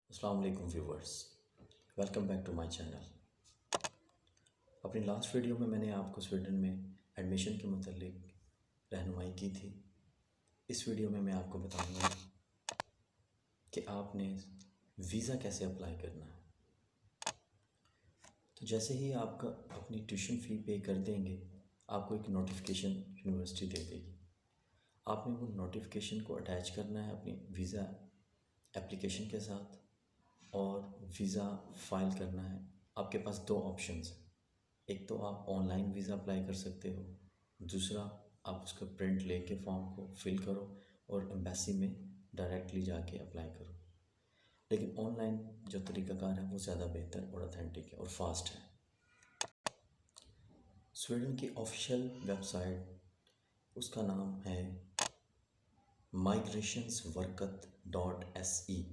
अस्सलाम वालेकुम viewers, welcome back to my channel. अपनी लास्ट वीडियो में मैंने आपको स्वीडन में एडमिशन के मुतालिक रहनुमाई की थी। इस वीडियो में मैं आपको बताऊंगा कि आपने वीज़ा कैसे अप्लाई करना है। तो जैसे ही आपका अपनी ट्यूशन फ़ी पे कर देंगे, आपको एक नोटिफिकेशन यूनिवर्सिटी दे देगी। आपने वो नोटिफिकेशन को अटैच करना है अपनी वीज़ा एप्लीकेशन के साथ और वीज़ा फ़ाइल करना है। आपके पास दो ऑप्शंस हैं। एक तो आप ऑनलाइन वीज़ा अप्लाई कर सकते हो, दूसरा आप उसका प्रिंट लेके फॉर्म को फिल करो और एम्बेसी में डायरेक्टली जाके अप्लाई करो। लेकिन ऑनलाइन जो तरीक़ाकार है वो ज़्यादा बेहतर और ऑथेंटिक है और फास्ट है। स्वीडन की ऑफिशियल वेबसाइट, उसका नाम है migrationsverket.se।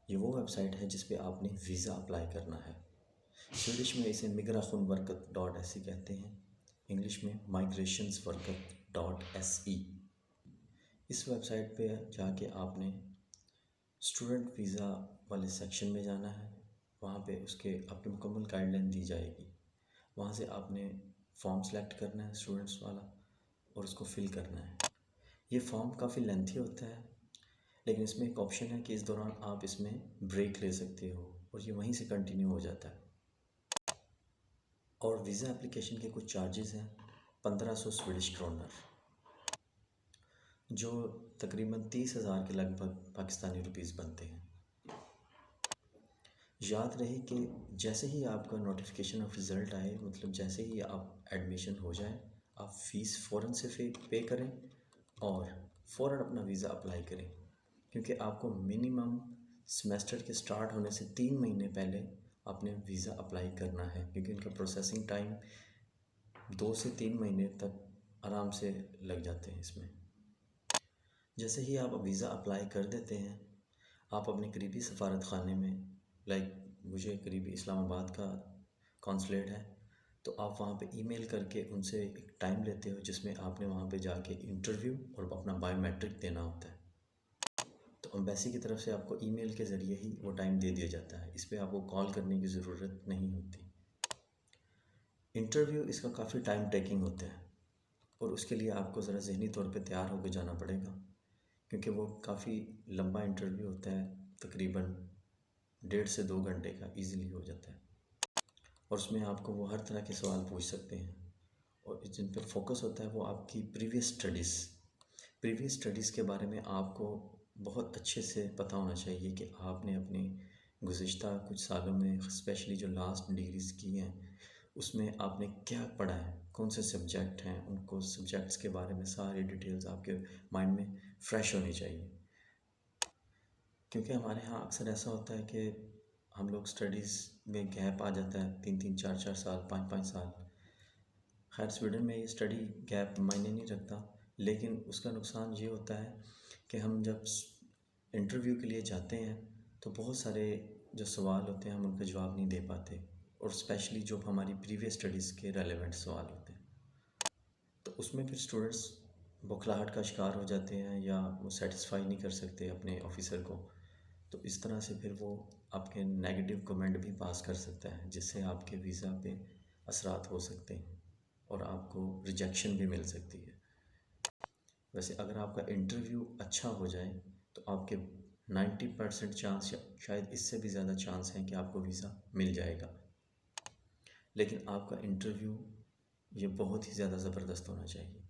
ये वो वेबसाइट है जिस पे आपने वीज़ा अप्लाई करना है। स्वीडिश में इसे migrationsverket.se कहते हैं, इंग्लिश में migrationsverket.se। इस वेबसाइट पे जाके आपने स्टूडेंट वीज़ा वाले सेक्शन में जाना है। वहाँ पे उसके आपकी मुकम्मल गाइडलाइन दी जाएगी। वहाँ से आपने फॉर्म सेलेक्ट करना है स्टूडेंट्स वाला और उसको फिल करना है। ये फॉर्म काफ़ी लेंथी होता है, लेकिन इसमें एक ऑप्शन है कि इस दौरान आप इसमें ब्रेक ले सकते हो और ये वहीं से कंटिन्यू हो जाता है। और वीज़ा एप्लीकेशन के कुछ चार्जेस हैं 1500 स्वीडिश क्रोनर, जो तकरीबन 30,000 के लगभग पाकिस्तानी रुपीस बनते हैं। याद रहे कि जैसे ही आपका नोटिफिकेशन ऑफ रिज़ल्ट आए, मतलब जैसे ही आप एडमिशन हो जाए, आप फ़ीस फ़ौरन से पे करें और फ़ौरन अपना वीज़ा अप्लाई करें, क्योंकि आपको मिनिमम सेमेस्टर के स्टार्ट होने से 3 महीने पहले आपने वीज़ा अप्लाई करना है, क्योंकि इनका प्रोसेसिंग टाइम 2 से 3 महीने तक आराम से लग जाते हैं इसमें। जैसे ही आप वीज़ा अप्लाई कर देते हैं, आप अपने करीबी सफारत खाने में, मुझे करीबी इस्लामाबाद का कॉन्सुलेट है, तो आप वहाँ पे ईमेल करके उनसे एक टाइम लेते हो जिसमें आपने वहाँ पे जाके इंटरव्यू और अपना बायोमेट्रिक देना होता है। तो एम्बेसी की तरफ से आपको ईमेल के ज़रिए ही वो टाइम दे दिया जाता है। इस पर आपको कॉल करने की ज़रूरत नहीं होती। इंटरव्यू इसका काफ़ी टाइम टेकिंग होता है और उसके लिए आपको ज़रा ज़हनी तौर पे तैयार होकर जाना पड़ेगा, क्योंकि वो काफ़ी लंबा इंटरव्यू होता है, तकरीबन 1.5 से 2 घंटे का ईज़िली हो जाता है। और उसमें आपको वो हर तरह के सवाल पूछ सकते हैं और जिन पर फोकस होता है वो आपकी प्रीवियस स्टडीज़ के बारे में आपको बहुत अच्छे से पता होना चाहिए कि आपने अपने गुज़िश्ता कुछ सालों में, स्पेशली जो लास्ट डिग्रीज़ की हैं, उसमें आपने क्या पढ़ा है, कौन से सब्जेक्ट हैं, उनको सब्जेक्ट्स के बारे में सारी डिटेल्स आपके माइंड में फ़्रेश होनी चाहिए। क्योंकि हमारे यहाँ अक्सर ऐसा होता है कि हम लोग स्टडीज़ में गैप आ जाता है 3-3, 4-4 साल, 5-5 साल। खैर स्वीडन में ये स्टडी गैप मायने नहीं रखता, लेकिन उसका नुकसान ये होता है कि हम जब इंटरव्यू के लिए जाते हैं तो बहुत सारे जो सवाल होते हैं हम उनका जवाब नहीं दे पाते, और स्पेशली जो हमारी प्रीवियस स्टडीज़ के रेलेवेंट सवाल होते हैं, तो उसमें फिर स्टूडेंट्स बौखलाहट का शिकार हो जाते हैं या वो सेटिस्फाई नहीं कर सकते अपने ऑफिसर को। तो इस तरह से फिर वो आपके नेगेटिव कमेंट भी पास कर सकता है, जिससे आपके वीज़ा पे असरात हो सकते हैं और आपको रिजेक्शन भी मिल सकती है। वैसे अगर आपका इंटरव्यू अच्छा हो जाए तो आपके 90% चांस, शायद इससे भी ज़्यादा चांस हैं कि आपको वीज़ा मिल जाएगा। लेकिन आपका इंटरव्यू ये बहुत ही ज़्यादा ज़बरदस्त होना चाहिए।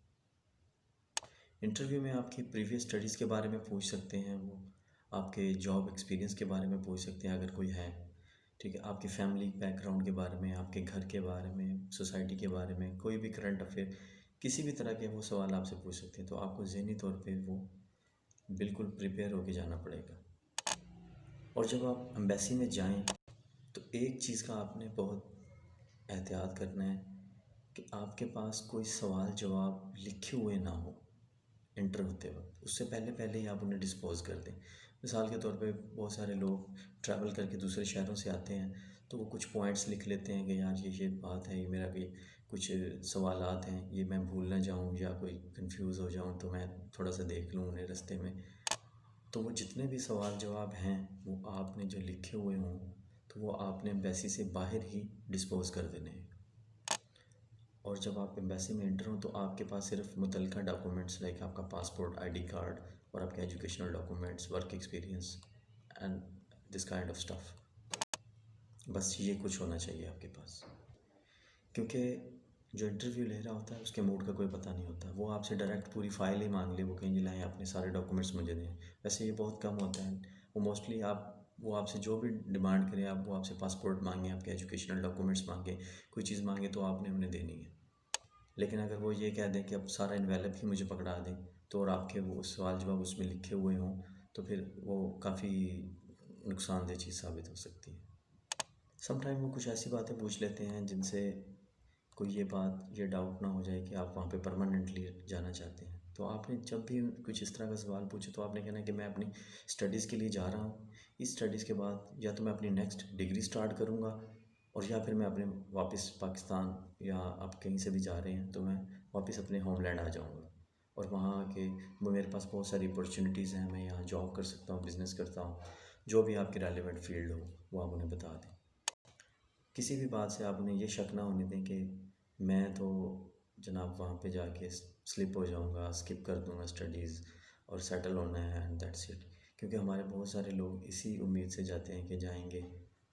इंटरव्यू में आपकी प्रीवियस स्टडीज़ के बारे में पूछ सकते हैं, वो आपके जॉब एक्सपीरियंस के बारे में पूछ सकते हैं अगर कोई है, ठीक है, आपकी फैमिली बैकग्राउंड के बारे में, आपके घर के बारे में, सोसाइटी के बारे में, कोई भी करंट अफेयर, किसी भी तरह के वो सवाल आपसे पूछ सकते हैं। तो आपको ज़हनी तौर पे वो बिल्कुल प्रिपेयर होके जाना पड़ेगा। और जब आप एम्बेसी में जाएं तो एक चीज़ का आपने बहुत एहतियात करना है कि आपके पास कोई सवाल जवाब लिखे हुए ना हो इंटर होते वक्त। उससे पहले पहले ही आप उन्हें डिस्पोज़ कर दें। मिसाल के तौर पे बहुत सारे लोग ट्रैवल करके दूसरे शहरों से आते हैं, तो वो कुछ पॉइंट्स लिख लेते हैं कि यार ये बात है, ये मेरा भी कुछ सवालात हैं, ये मैं भूल ना जाऊँ या कोई कंफ्यूज हो जाऊँ तो मैं थोड़ा सा देख लूँ उन्हें रास्ते में। तो वो जितने भी सवाल जवाब हैं वो आपने जो लिखे हुए हों तो वो आपने एम्बेसी से बाहर ही डिस्पोज़ कर देने हैं। और जब आप एम्बेसी में एंटर हो तो आपके पास सिर्फ मुतलका डॉक्यूमेंट्स लाइक आपका पासपोर्ट, आईडी कार्ड और आपके educational documents, work experience and this kind of stuff, बस ये कुछ होना चाहिए आपके पास। क्योंकि जो इंटरव्यू ले रहा होता है उसके मूड का कोई पता नहीं होता, वो आपसे डायरेक्ट पूरी फाइल ही मांग ले, वो कहेंगे लाएँ अपने सारे डॉक्यूमेंट्स मुझे दें। वैसे ये बहुत कम होता है, वो मोस्टली वो आपसे जो भी डिमांड करें, वो आपसे पासपोर्ट मांगे, आपके एजुकेशनल डॉक्यूमेंट्स मांगे, कोई चीज़ मांगे तो आपने उन्हें देनी है। लेकिन अगर वो ये कह दें कि अब सारा इन्वेलप ही मुझे पकड़ा दें तो, और आपके वो सवाल जवाब उसमें लिखे हुए हों, तो फिर वो काफ़ी नुकसानदेह चीज़ साबित हो सकती है। समटाइम वो कुछ ऐसी बातें पूछ लेते हैं जिनसे कोई ये डाउट ना हो जाए कि आप वहाँ पे परमानेंटली जाना चाहते हैं। तो आपने जब भी कुछ इस तरह का सवाल पूछे तो आपने कहना है कि मैं अपनी स्टडीज़ के लिए जा रहा हूँ, इस स्टडीज़ के बाद या तो मैं अपनी नेक्स्ट डिग्री स्टार्ट करूँगा, और या फिर मैं अपने वापस पाकिस्तान, या आप कहीं से भी जा रहे हैं तो मैं वापस अपने होमलैंड आ जाऊँगा, और वहाँ आके वो मेरे पास बहुत सारी अपॉर्चुनिटीज़ हैं, मैं यहाँ जॉब कर सकता हूँ, बिज़नेस करता हूँ, जो भी आपकी रेलेवेंट फील्ड हो वो आप उन्हें बता दें। किसी भी बात से आप उन्हें ये शक ना होने दें कि मैं तो जनाब वहाँ पे जाके स्लिप हो जाऊँगा, स्किप कर दूँगा स्टडीज़ और सेटल होना है एंड दैट्स इट। क्योंकि हमारे बहुत सारे लोग इसी उम्मीद से जाते हैं कि जाएंगे,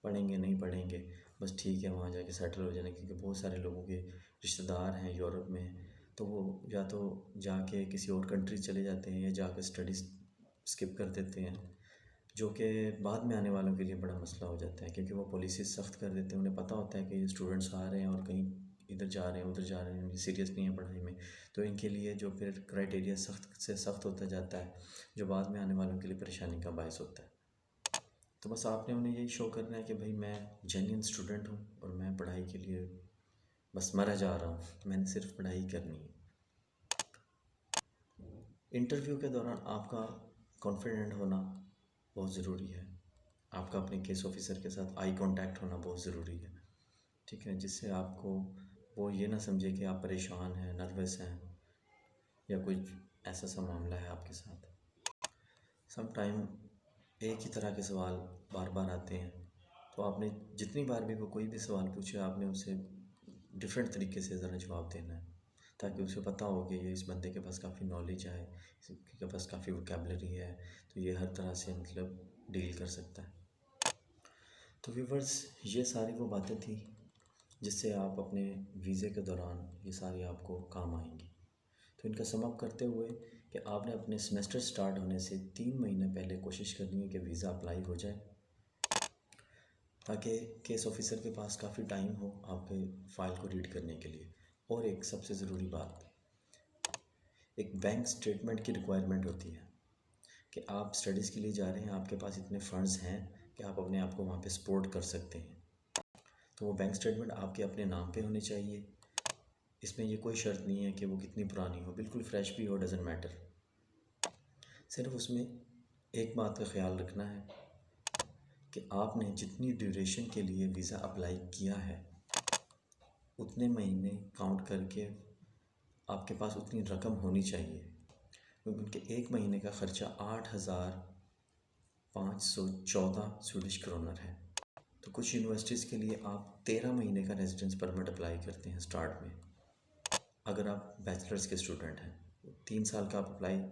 पढ़ेंगे, नहीं पढ़ेंगे, बस ठीक है वहाँ जाके सेटल हो जाना। क्योंकि बहुत सारे लोगों के रिश्तेदार हैं यूरोप में, तो वो या तो जाके किसी और कंट्री चले जाते हैं या जाकर स्टडीज़ स्किप कर देते हैं, जो कि बाद में आने वालों के लिए बड़ा मसला हो जाता है। क्योंकि वो पॉलिसीज़ सख्त कर देते हैं, उन्हें पता होता है कि ये स्टूडेंट्स आ रहे हैं और कहीं इधर जा रहे हैं, उधर जा रहे हैं, ये सीरियस नहीं है पढ़ाई में, तो इनके लिए जो फिर क्राइटेरिया सख्त से सख्त होता जाता है, जो बाद में आने वालों के लिए परेशानी का बायस होता है। तो बस आपने उन्हें यही शो करना है कि भाई मैं जेन्युइन स्टूडेंट हूँ और मैं पढ़ाई के लिए बस मरा जा रहा हूँ, मैंने सिर्फ पढ़ाई करनी है। इंटरव्यू के दौरान आपका कॉन्फिडेंट होना बहुत ज़रूरी है। आपका अपने केस ऑफिसर के साथ आई कांटेक्ट होना बहुत ज़रूरी है, ठीक है, जिससे आपको वो ये ना समझे कि आप परेशान हैं, नर्वस हैं, या कुछ ऐसा सा मामला है आपके साथ। सम टाइम एक ही तरह के सवाल बार बार आते हैं, तो आपने जितनी बार भी वो कोई भी सवाल पूछे आपने उसे डिफरेंट तरीके से ज़रा जवाब देना है, ताकि उसे पता हो कि ये इस बंदे के पास काफ़ी नॉलेज है, इसके पास काफ़ी वोकेबलरी है, तो ये हर तरह से मतलब डील कर सकता है। तो व्यूवर्स, ये सारी वो बातें थी जिससे आप अपने वीज़े के दौरान ये सारी आपको काम आएंगी। तो इनका सम अप करते हुए कि आपने अपने सेमेस्टर स्टार्ट होने से 3 महीने पहले कोशिश करनी है कि वीज़ा अप्लाई हो जाए, ताकि केस ऑफिसर के पास काफ़ी टाइम हो आपके फ़ाइल को रीड करने के लिए। और एक सबसे ज़रूरी बात, एक बैंक स्टेटमेंट की रिक्वायरमेंट होती है कि आप स्टडीज़ के लिए जा रहे हैं, आपके पास इतने फ़ंड्स हैं कि आप अपने आप को वहाँ पे सपोर्ट कर सकते हैं। तो वो बैंक स्टेटमेंट आपके अपने नाम पे होनी चाहिए। इसमें ये कोई शर्त नहीं है कि वो कितनी पुरानी हो, बिल्कुल फ्रेश भी हो, डजेंट मैटर। सिर्फ उसमें एक बात का ख्याल रखना है कि आपने जितनी ड्यूरेशन के लिए वीज़ा अप्लाई किया है उतने महीने काउंट करके आपके पास उतनी रकम होनी चाहिए। क्योंकि उनके एक महीने का ख़र्चा 8,514 स्वीडिश क्रोनर है। तो कुछ यूनिवर्सिटीज़ के लिए आप 13 महीने का रेजिडेंस परमिट अप्लाई करते हैं स्टार्ट में, अगर आप बैचलर्स के स्टूडेंट हैं। 3 साल का आप अप्लाई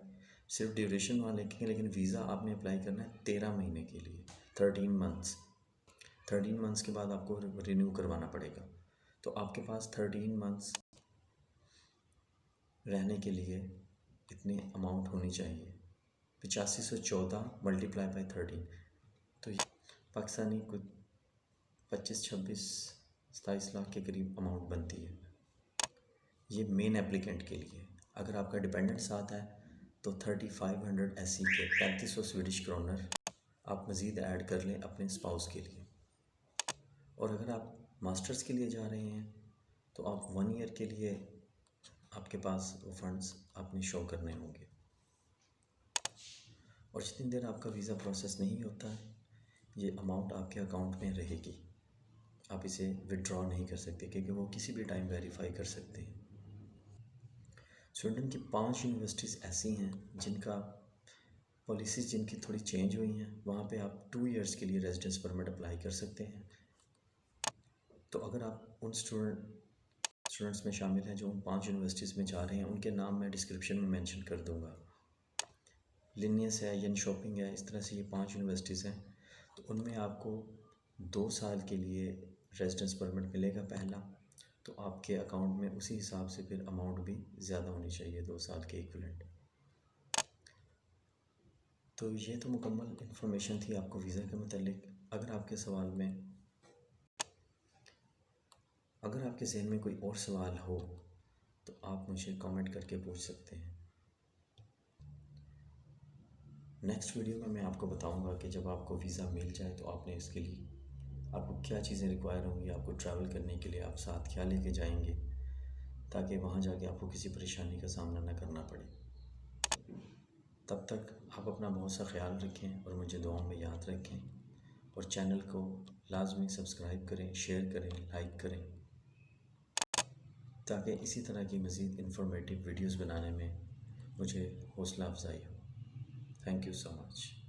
सिर्फ ड्यूरेशन वहाँ लिखेंगे, लेकिन वीज़ा आपने अप्लाई करना है 13 महीने के लिए, 13 मंथ्स। 13 मंथ्स के बाद आपको रिन्यू करवाना पड़ेगा। तो आपके पास 13 मंथ्स रहने के लिए इतनी अमाउंट होनी चाहिए, 8514 मल्टीप्लाई बाई 13, तो पाकिस्तानी कुछ 25-26-27 लाख के करीब अमाउंट बनती है। ये मेन एप्लीकेंट के लिए। अगर आपका डिपेंडेंट साथ है तो 3500 SE के 3500 स्वीडिश क्रोनर आप मज़ीद ऐड कर लें अपने स्पाउस के लिए। और अगर आप मास्टर्स के लिए जा रहे हैं तो आप 1 ईयर के लिए आपके पास वो फंड्स आपने शो करने होंगे। और जितनी देर आपका वीज़ा प्रोसेस नहीं होता है ये अमाउंट आपके अकाउंट में रहेगी, आप इसे विड्रॉ नहीं कर सकते, क्योंकि वो किसी भी टाइम वेरीफाई कर सकते हैं। स्वीडन की 5 यूनिवर्सिटीज़ ऐसी हैं जिनका पॉलिसीज़ जिनकी थोड़ी चेंज हुई हैं, वहाँ पे आप 2 इयर्स के लिए रेजिडेंस परमिट अप्लाई कर सकते हैं। तो अगर आप उन स्टूडेंट्स में शामिल हैं जो उन 5 यूनिवर्सिटीज़ में जा रहे हैं, उनके नाम मैं डिस्क्रिप्शन में मेंशन कर दूँगा। लिनियस है, यनशॉपिंग है, इस तरह से ये 5 यूनिवर्सिटीज़ हैं। तो उनमें आपको 2 साल के लिए रेजिडेंस परमिट मिलेगा पहला। तो आपके अकाउंट में उसी हिसाब से फिर अमाउंट भी ज़्यादा होनी चाहिए 2 साल के इक्विवेलेंट। तो ये तो मुकम्मल इन्फॉर्मेशन थी आपको वीज़ा के मतलब। अगर आपके ज़हन में कोई और सवाल हो तो आप मुझे कमेंट करके पूछ सकते हैं। नेक्स्ट वीडियो में मैं आपको बताऊंगा कि जब आपको वीज़ा मिल जाए तो आपने इसके लिए आपको क्या चीज़ें रिक्वायर होंगी, आपको ट्रैवल करने के लिए आप साथ क्या लेके जाएंगे, ताकि वहाँ जाके आपको किसी परेशानी का सामना न करना पड़े। तब तक आप अपना बहुत सा ख्याल रखें और मुझे दुआओं में याद रखें, और चैनल को लाजमी सब्सक्राइब करें, शेयर करें, लाइक करें, ताकि इसी तरह की मज़ीद इन्फॉर्मेटिव वीडियोज़ बनाने में मुझे हौसला अफजाई हो। Thank you so much.